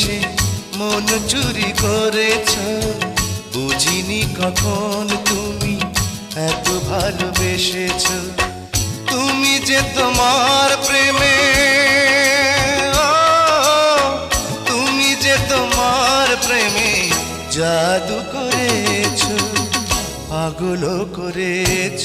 এসে মন চুরি করেছ, বুঝিনি কখন তুমি এত ভালোবেসেছ। তুমি যে তোমার প্রেমে, তুমি যে তোমার প্রেমে জাদু করেছ, পাগল করেছ।